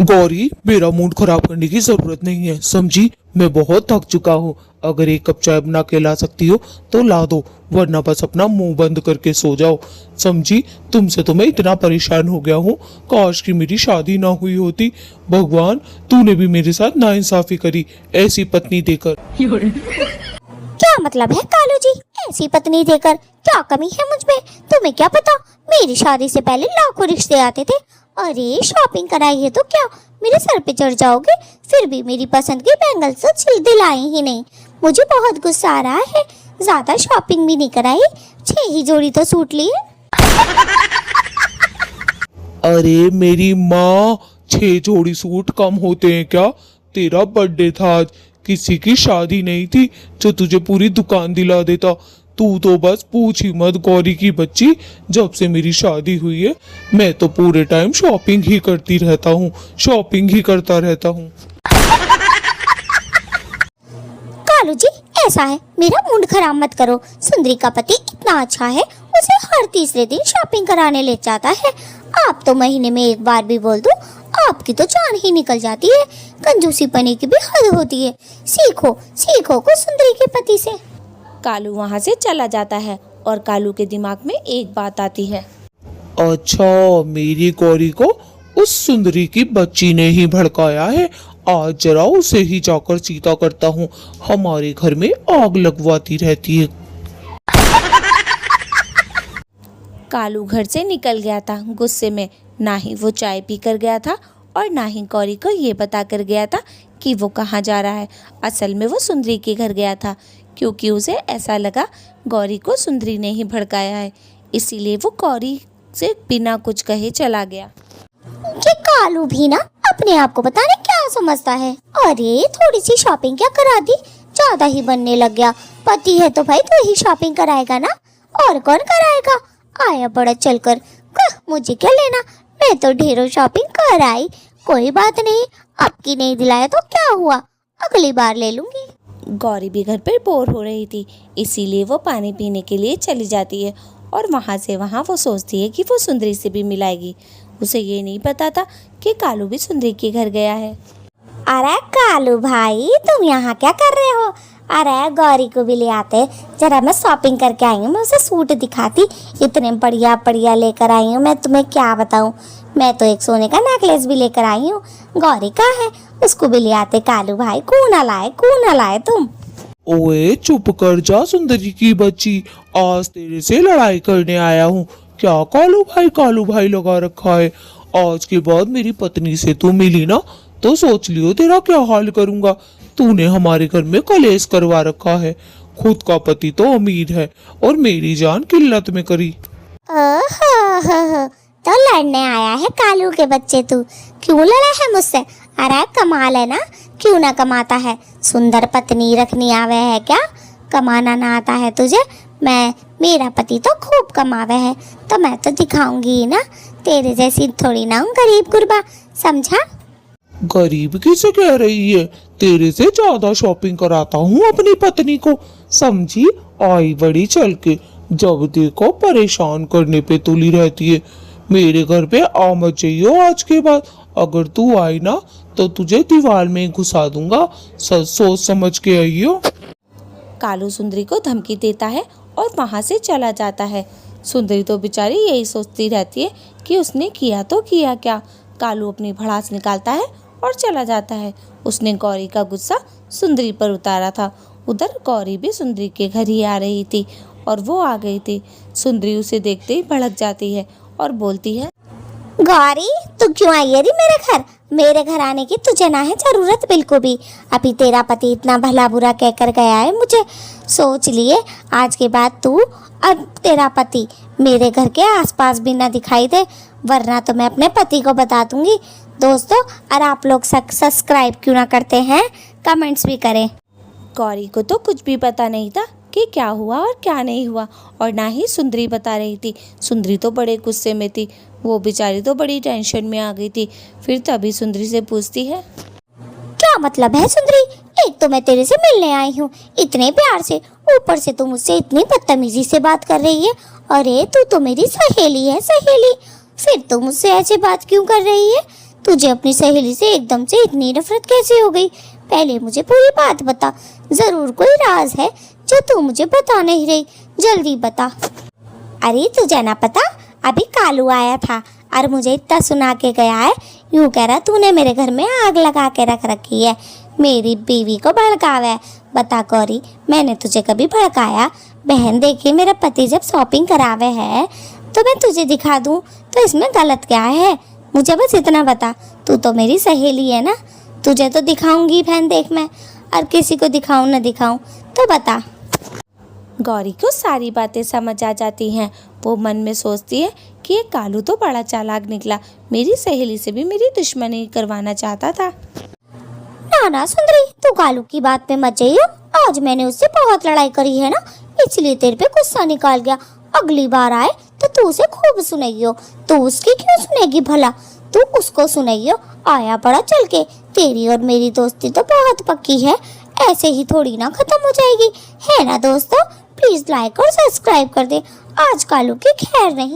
गौरी, मेरा मूड खराब करने की जरूरत नहीं है, समझी? मैं बहुत थक चुका हूँ। अगर एक कप चाय बना के ला सकती हो तो ला दो, वरना बस अपना मुंह बंद करके सो जाओ, समझी? तुमसे तो मैं इतना परेशान हो गया हूँ, काश कि मेरी शादी ना हुई होती। भगवान, तूने भी मेरे साथ नाइंसाफी करी ऐसी पत्नी देकर। क्या मतलब है कालू जी, ऐसी पत्नी देकर? क्या कमी है मुझ में? तुम्हें क्या पता, मेरी शादी से पहले लाखों रिश्ते आते थे। अरे शॉपिंग कराई है तो क्या मेरे सर पे चढ़ जाओगे? फिर भी मेरी पसंद की बैंगल्स तो दिलाई ही नहीं। मुझे बहुत गुस्सा आ रहा है। ज्यादा शॉपिंग भी नहीं कराई, 6 ही जोड़ी तो सूट लिए। अरे मेरी माँ, 6 जोड़ी सूट कम होते हैं क्या? तेरा बर्थडे था आज, किसी की शादी नहीं थी जो तुझे पूरी दुकान दिला देता। तू तो बस पूछ ही मत गौरी की बच्ची, जब से मेरी शादी हुई है मैं तो पूरे टाइम शॉपिंग ही करती रहता हूँ, शॉपिंग ही करता रहता हूँ। कालू जी ऐसा है, मेरा मूड खराब मत करो। सुंदरी का पति इतना अच्छा है, उसे हर तीसरे दिन शॉपिंग कराने ले जाता है। आप तो महीने में एक बार भी बोल दो, आपकी तो जान ही निकल जाती है। कंजूसी पने की भी हद होती है। सीखो सीखो को सुंदरी के पति से। कालू वहाँ से चला जाता है और कालू के दिमाग में एक बात आती है। अच्छा, मेरी गौरी को उस सुंदरी की बच्ची ने ही भड़काया है। आज जरा उसे ही जाकर सीधा करता हूँ, हमारे घर में आग लगवाती रहती है। कालू घर से निकल गया था गुस्से में। ना ही वो चाय पी कर गया था और ना ही गौरी को ये बता कर गया था कि वो कहाँ जा रहा है। असल में वो सुंदरी के घर गया था, क्योंकि उसे ऐसा लगा गौरी को सुंदरी ने ही भड़काया है, इसीलिए वो गौरी से बिना कुछ कहे चला गया। ये कालू भी ना अपने आप को पता नहीं क्या समझता है। अरे थोड़ी सी शॉपिंग क्या करा दी, ज्यादा ही बनने लग गया। पति है तो भाई तू ही शॉपिंग कराएगा ना, और कौन कराएगा? आया बड़ा चलकर, मुझे क्या लेना, मैं तो ढेरों शॉपिंग कर आई। कोई बात नहीं, आपकी नहीं दिलाया तो क्या हुआ, अगली बार ले लूंगी। गौरी भी घर पर बोर हो रही थी, इसीलिए वो पानी पीने के लिए चली जाती है और वहाँ से वहाँ वो सोचती है कि वो सुंदरी से भी मिलाएगी। उसे ये नहीं पता था कि कालू भी सुंदरी के घर गया है। अरे कालू भाई, तुम यहाँ क्या कर रहे हो? अरे गौरी को भी ले आते, जरा मैं शॉपिंग करके आई हूँ। मैं उसे सूट दिखाती, इतने बढ़िया बढ़िया लेकर आई हूँ। मैं तुम्हें क्या बताऊँ, मैं तो एक सोने का नेकलेस भी लेकर आई हूँ। गौरी का है, उसको भी ले आते। कालू भाई क्यों ना लाए तुम? ओए चुप कर जा सुंदरी की बच्ची, आज तेरे से लड़ाई करने आया हूँ। क्या कालू भाई लगा रखा है? आज के बाद मेरी पत्नी से तू मिली ना तो सोच लियो तेरा क्या हाल करूंगा। तूने हमारे घर में कलेश करवा रखा है। खुद का पति तो अमीर है और मेरी जान किल्लत में करी। ओहो, तो लड़ने आया है कालू के बच्चे तू? क्यों लड़ा है मुझसे? अरे कमाल है ना, क्यों ना कमाता है? सुंदर पत्नी रखनी आवे है क्या? कमाना ना आता है तुझे? मेरा पति तो खूब कमावे है, तो मैं तो दिखाऊंगी ही ना। तेरे जैसी थोड़ी ना हूँ गरीब गुरबा, समझा? गरीब किसे कह रही है? तेरे से ज्यादा शॉपिंग कराता हूँ अपनी पत्नी को, समझी? आई बड़ी चल के, जब देखो परेशान करने पे तुली रहती है। मेरे घर पे आ मत जाइयो आज के बाद। अगर तू आई ना तो तुझे दीवार में घुसा दूंगा, सोच समझ के आइयो। कालू सुंदरी को धमकी देता है और वहाँ से चला जाता है। सुंदरी तो बेचारी यही सोचती रहती है कि उसने किया तो किया क्या। कालू अपनी भड़ास निकालता है और चला जाता है। उसने गौरी का गुस्सा सुंदरी पर उतारा था। उधर गौरी भी सुंदरी के घर ही आ रही थी और वो आ गई थी। सुंदरी उसे देखते ही भड़क जाती है और बोलती है, गौरी तू क्यों आई है रे मेरे घर? मेरे घर आने की तुझे ना है जरूरत बिल्कुल भी। अभी तेरा पति इतना भला बुरा कहकर गया है मुझे, सोच लिए आज के बाद तू और तेरा पति मेरे घर के आसपास भी ना दिखाई दे, वरना तो मैं अपने पति को बता दूंगी। दोस्तों, और आप लोग सब्सक्राइब क्यों ना करते हैं, कमेंट्स भी करें। गौरी को तो कुछ भी पता नहीं था कि क्या हुआ और क्या नहीं हुआ, और ना ही सुंदरी बता रही थी। सुंदरी तो बड़े गुस्से में थी, वो बेचारी तो बड़ी टेंशन में आ गई थी। फिर तभी सुंदरी से पूछती है, क्या मतलब है सुंदरी? एक तो मैं तेरे से मिलने आई हूँ इतने प्यार से, ऊपर से तू मुझसे इतनी बदतमीजी से बात कर रही है। अरे तू तो मेरी सहेली है, सहेली, फिर तू मुझसे ऐसे बात क्यों कर रही है? तुझे अपनी सहेली से एकदम से इतनी नफरत कैसे हो गई? पहले मुझे पूरी बात बता। जरूर कोई राज है जो तू मुझे बता नहीं रही, जल्दी बता। अरे तुझे ना पता, अभी कालू आया था और मुझे इतना सुना के गया है, यूं कह रहा तूने मेरे घर में आग लगा के रख रखी है, मेरी बीवी को भड़कावा है। बता गौरी, मैंने तुझे कभी भड़काया? बहन देखी, मेरा पति जब शॉपिंग करावे है तो मैं तुझे दिखा दूं तो इसमें गलत क्या है? मुझे बस इतना बता। तू तो मेरी सहेली है ना, तुझे तो दिखाऊंगी बहन देख मैं, और किसी को दिखाऊं ना दिखाऊं तो बता। गौरी को सारी बातें समझ आ जाती हैं। वो मन में सोचती है कि ये कालू तो बड़ा चालाक निकला, मेरी सहेली से भी मेरी दुश्मनी करवाना चाहता था। ना ना सुंदरी, तू कालू की बात पे मत जाइयो। आज मैंने उससे बहुत लड़ाई करी है ना, इसलिए तेरे पे गुस्सा निकाल गया। अगली बार आए तो तू उसे खूब सुनाइयो। तू उसकी क्यों सुनेगी भला, तू उसको सुनाइयो। आया बड़ा चल के, तेरी और मेरी दोस्ती तो बहुत पक्की है, ऐसे ही थोड़ी ना खत्म हो जाएगी, है ना दोस्तों? प्लीज लाइक और सब्सक्राइब कर दे। आज कालू की खैर नहीं।